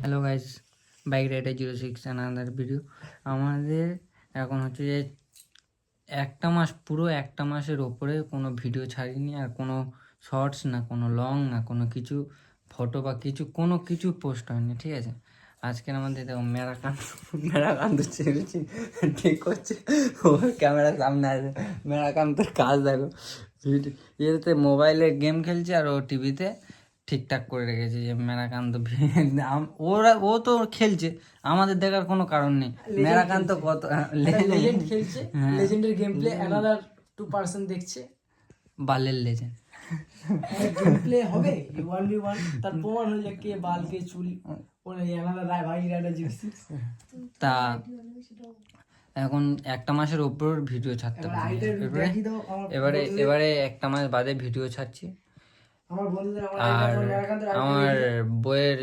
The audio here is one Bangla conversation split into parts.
Hello guys, bike rider 06 another video. আমাদের এখন হচ্ছে যে পুরো একটা মাসের ওপরে কোনো ভিডিও ছাড়িনি, আর কোনো শর্টস না, কোনো লং না, কোনো কিছু ফটো বা কোনো কিছু পোস্ট হয়নি, ঠিক আছে। আজকের আমাদের দেখো মেরাকান্ত ছেড়েছি, ঠিক করছে, ওর ক্যামেরার সামনে আছে। মেরাকান্তের কাজ দেখো, এতে মোবাইলে গেম খেলছে আর ও টিভিতে ঠিকঠাক করে রেখেছে যে মেরাকান্ত। ও তো খেলছে, আমাদের দেখার কোনো কারণ নেই। মেরাকান্ত কত লেজেন্ড খেলছে, লেজেন্ডের গেম প্লে অ্যানাদার 2% দেখছে। বালের লেজেন্ড গেম প্লে হবে 1v1, তার প্রমাণ হয়ে যায় কে বাল কে চুল। ওই অ্যানাদার বাইক রাইডার 06 তা এখন একটা মাসের ওপর ভিডিও ছাড়তে পারি। এবারে একটা মাস বাদে ভিডিও ছাড়ছি। আর আমার বইয়ের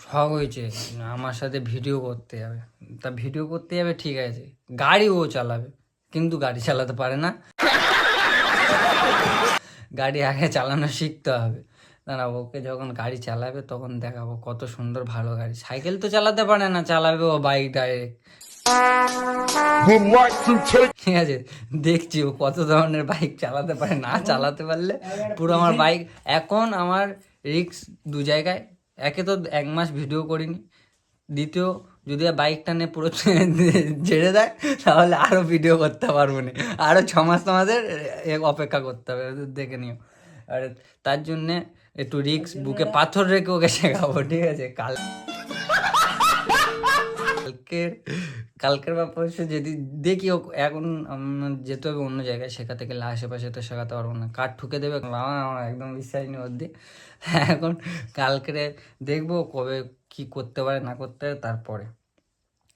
শখ হয়েছে আমার সাথে ভিডিও করতে যাবে। তা ভিডিও করতে যাবে, ঠিক আছে, গাড়ি ও চালাবে, কিন্তু গাড়ি চালাতে পারে না। গাড়ি আগে চালানো শিখতে হবে। দাঁড়া, ওকে যখন গাড়ি চালাবে তখন দেখাবো কত সুন্দর ভালো গাড়ি। সাইকেল তো চালাতে পারে না, চালাবে ও বাইক ডাইরেক্ট, ঠিক আছে। দেখছি ও কত ধরনের বাইক চালাতে পারে। না চালাতে পারলে পুরো আমার বাইক এখন আমার রিক্স দু জায়গায়। একে তো 1 মাস ভিডিও করিনি, দ্বিতীয় যদি বাইকটা নিয়ে পুরো ছেড়ে দেয় তাহলে আরও ভিডিও করতে পারবো না, আরও 6 মাস তোমাদের অপেক্ষা করতে হবে, দেখে নিও। আর তার জন্যে একটু রিক্স বুকে পাথর রেখে ওকে শেখাবো, ঠিক আছে। কালকের ব্যাপার হচ্ছে, যদি দেখি ও এখন যেতে হবে অন্য জায়গায় শেখাতে গেলে, আশেপাশে তো শেখাতে পারবো না, কাঠ ঠুকে দেবে, আমার একদম বিশ্বাস নেই ওর দিয়ে। এখন কালকে দেখবো কবে কি করতে পারে না করতে পারে, তারপরে।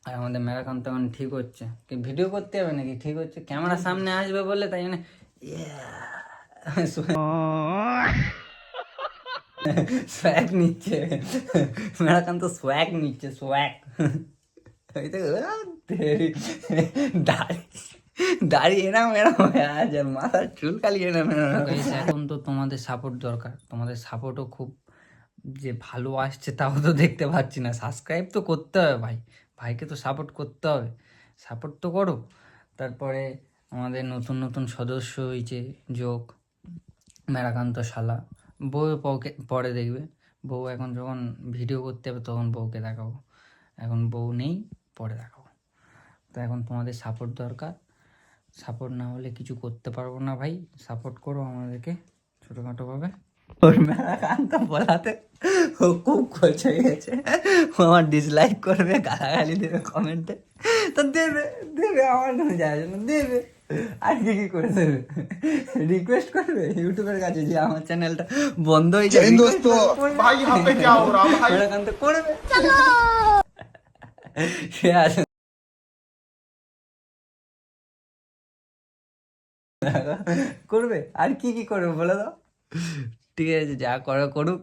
আর আমাদের মেরাকান্ত এখন ঠিক হচ্ছে, কি ভিডিও করতে হবে নাকি, ঠিক হচ্ছে, ক্যামেরার সামনে আসবে বলে, তাই জন্য সোয়াগ নিচ্ছে মেরাকান্ত, সোয়াগ নিচ্ছে, সোয়াগ। দাঁড়িয়ে এরম আছে, মাথার চুল কালি এরম। এখন তো তোমাদের সাপোর্ট দরকার, তোমাদের সাপোর্টও খুব যে ভালো আসছে তাও তো দেখতে পাচ্ছি না। সাবস্ক্রাইব তো করতে হবে ভাই, ভাইকে তো সাপোর্ট করতে হবে, সাপোর্ট তো করো। তারপরে আমাদের নতুন নতুন সদস্য হয়েছে যোগ, মেরাকান্ত শালা। বউ পরে দেখবে, বউ এখন যখন ভিডিও করতে হবে তখন বউকে দেখাবো, এখন বউ নেই, পরে দেখাবো। তো এখন তোমাদের সাপোর্ট দরকার, সাপোর্ট না হলে কিছু করতে পারবো না ভাই। সাপোর্ট করো আমাদেরকে ছোটোখাটোভাবে। ওর মেরাকান্ত বলাতে ও খুব খোঁজ হয়ে গেছে, ও আমার ডিসলাইক করবে, গালাগালি দেবে কমেন্টে। তো দেবে দেবে, আমার কোনো যায় না, দেবে। আর কি করে দেবে, রিকোয়েস্ট করবে ইউটিউবের কাছে যে আমার চ্যানেলটা বন্ধ হয়ে যায়, মেরাকান্ত করবে, সে আছে করবে। আর কি করবে বলে দাও, ঠিক আছে, যা করো করুক।